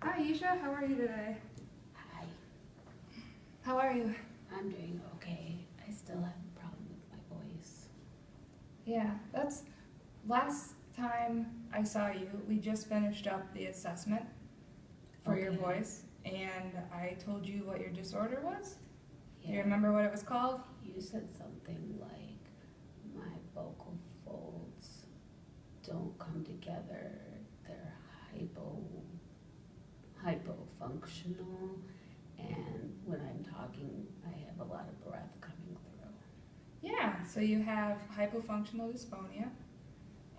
Hi Isha, how are you today? Hi, How are you? I'm doing okay. I still have a problem with my voice. Yeah, that's last time I saw you, we just finished up the assessment for your Okay. voice, and I told you what your disorder was. Do you Yeah, remember what it was called? you said something like my vocal folds don't come together. They're hypofunctional, and when I'm talking, I have a lot of breath coming through. Yeah, so you have hypofunctional dysphonia,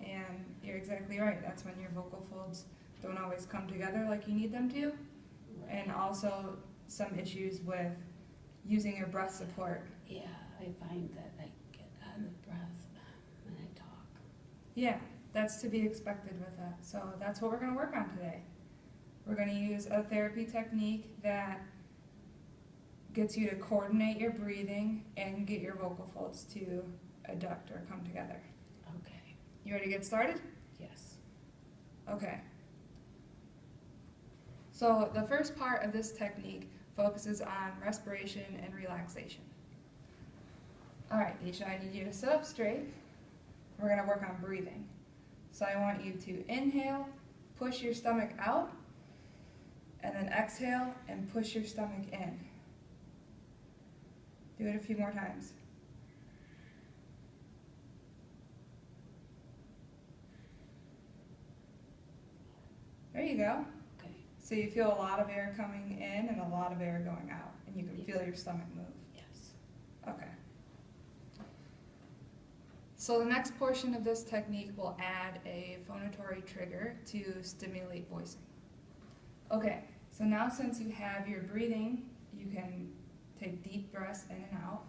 and you're exactly right. That's when your vocal folds don't always come together like you need them to, and also some issues with using your breath support. Yeah, I find that I get out of breath when I talk. Yeah, that's to be expected with that. So that's what we're going to work on today. We're going to use a therapy technique that gets you to coordinate your breathing and get your vocal folds to adduct or come together. Okay. You ready to get started? Yes. Okay. So the first part of this technique focuses on respiration and relaxation. All right, Isha, I need you to sit up straight. We're going to work on breathing. So I want you to inhale, push your stomach out, and then exhale and push your stomach in. Do it a few more times. There you go. Okay. So you feel a lot of air coming in and a lot of air going out, and you can Yeah. feel your stomach move. Yes. Okay. So the next portion of this technique will add a phonatory trigger to stimulate voicing. Okay, so now since you have your breathing, you can take deep breaths in and out.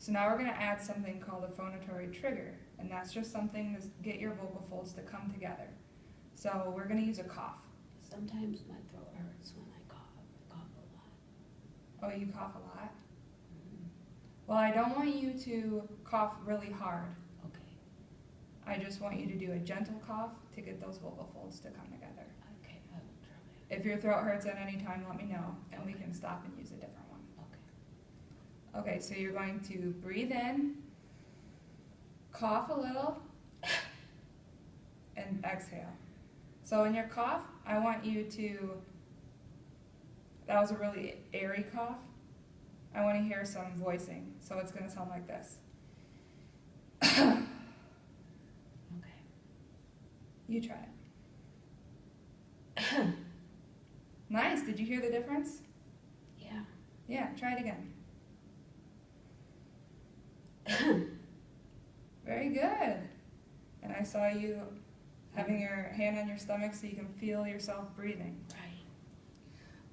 So now we're going to add something called a phonatory trigger, and that's just something to get your vocal folds to come together. So we're going to use a cough. Sometimes my throat hurts when I cough. I cough a lot. Oh, you cough a lot? Well, I don't want you to cough really hard. Okay. I just want you to do a gentle cough to get those vocal folds to come together. Okay, I will try. If your throat hurts at any time, let me know, and we can stop and use a different one. Okay. Okay, so you're going to breathe in, cough a little, and exhale. So in your cough, I want you to, that was a really airy cough. I want to hear some voicing, so it's going to sound like this. Okay. You try it. Nice, did you hear the difference? Yeah. Yeah, try it again. Very good. And I saw you having your hand on your stomach so you can feel yourself breathing. Right.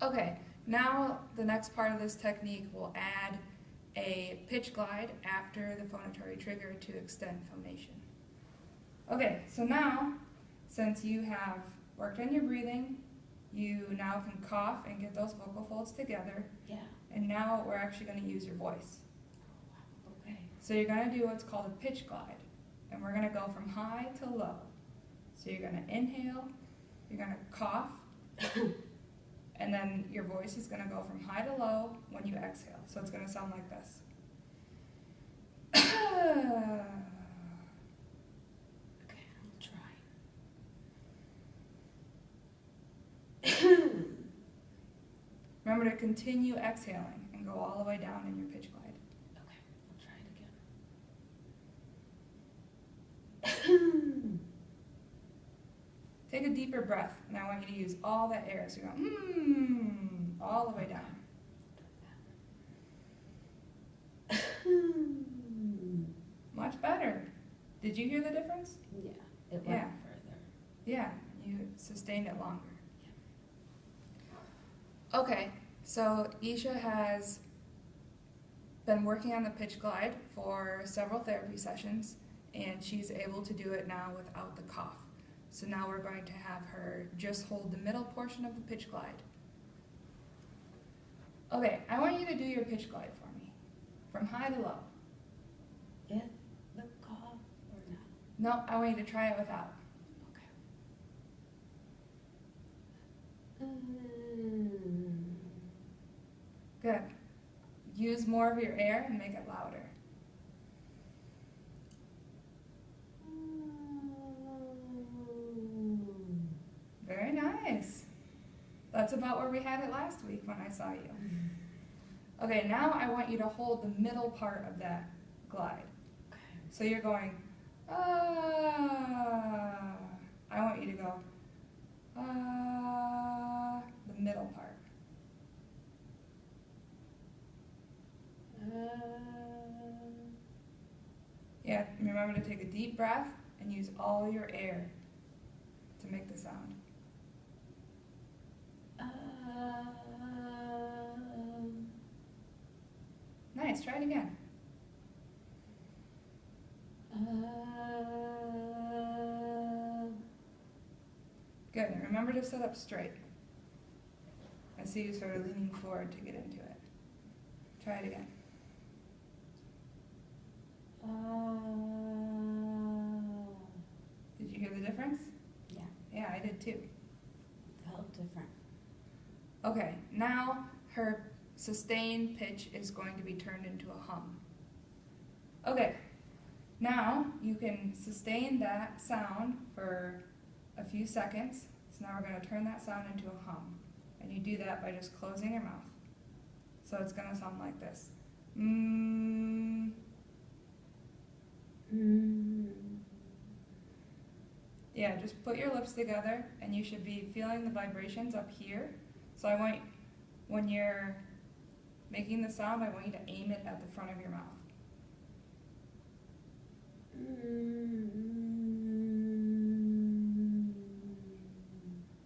Okay, now the next part of this technique will add a pitch glide after the phonatory trigger to extend phonation. Okay, so now, since you have worked on your breathing, you now can cough and get those vocal folds together, Yeah. and now we're actually going to use your voice. Okay. So you're going to do what's called a pitch glide, and we're going to go from high to low. So you're going to inhale, you're going to cough, and then your voice is going to go from high to low when you exhale. So it's going to sound like this. Okay, I'll try. Remember to continue exhaling and go all the way down in your pitch glide. Okay, I'll try it again. Take a deeper breath, and I want you to use all that air. So you're going, all the way down. Much better. Did you hear the difference? Yeah, it went Yeah. further. Yeah, you sustained it longer. Okay, so Isha has been working on the pitch glide for several therapy sessions, and she's able to do it now without the cough. So now we're going to have her just hold the middle portion of the pitch glide. Okay, I want you to do your pitch glide for me, from high to low. With the cough or not? No, I want you to try it without. Okay. more of your air and make it louder. Very nice. That's about where we had it last week when I saw you. Okay, now I want you to hold the middle part of that glide. So you're going, ah. I want you to go, ah, the middle part. Yeah, remember to take a deep breath and use all your air to make the sound. Nice, try it again. Good, and remember to sit up straight. I see you sort of leaning forward to get into it. Try it again. Did you hear the difference? Yeah. Yeah, I did too. Felt different. Okay, now her sustained pitch is going to be turned into a hum. Okay, now you can sustain that sound for a few seconds. So now we're going to turn that sound into a hum. And you do that by just closing your mouth. So it's going to sound like this. Mm. Mm. Yeah, just put your lips together and you should be feeling the vibrations up here. So I want, when you're making the sound, I want you to aim it at the front of your mouth.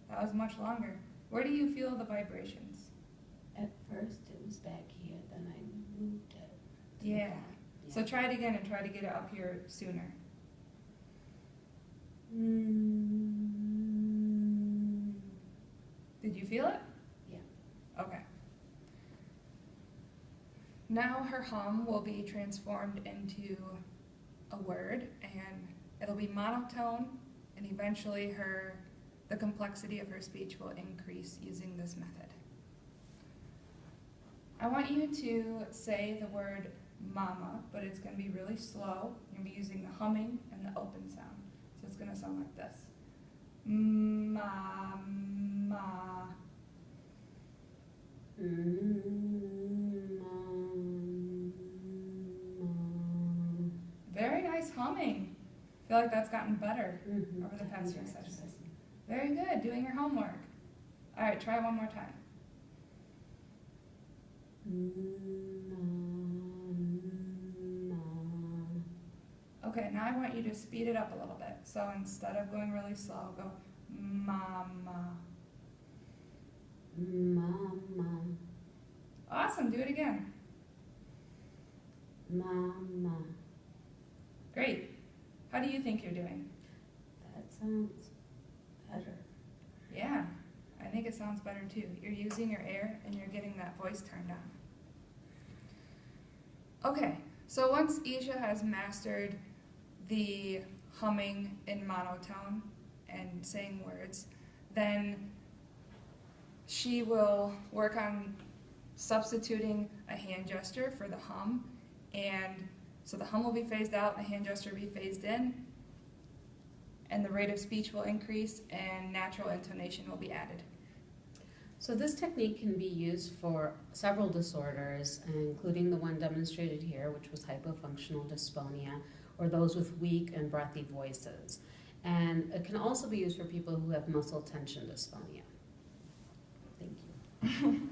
That was much longer. Where do you feel the vibrations? At first it was back here, then I moved it. Yeah. So try it again and try to get it up here sooner. Did you feel it? Yeah. Okay. Now her hum will be transformed into a word, and it'll be monotone, and eventually the complexity of her speech will increase using this method. I want you to say the word mama, but it's going to be really slow. You're going to be using the humming and the open sound. So it's going to sound like this. Ma, ma. Very nice humming. I feel like that's gotten better over the past few sessions. Very good, doing your homework. All right, try one more time. Okay, now I want you to speed it up a little bit. So instead of going really slow, go mama. Mama. Awesome, do it again. Mama. Great. How do you think you're doing? That sounds better. Yeah, I think it sounds better too. You're using your air and you're getting that voice turned on. Okay, so once Isha has mastered the humming in monotone and saying words, then she will work on substituting a hand gesture for the hum, and so the hum will be phased out, the hand gesture will be phased in, and the rate of speech will increase and natural intonation will be added. So this technique can be used for several disorders, including the one demonstrated here, which was hypofunctional dysphonia, or those with weak and breathy voices. And it can also be used for people who have muscle tension dysphonia. Thank you.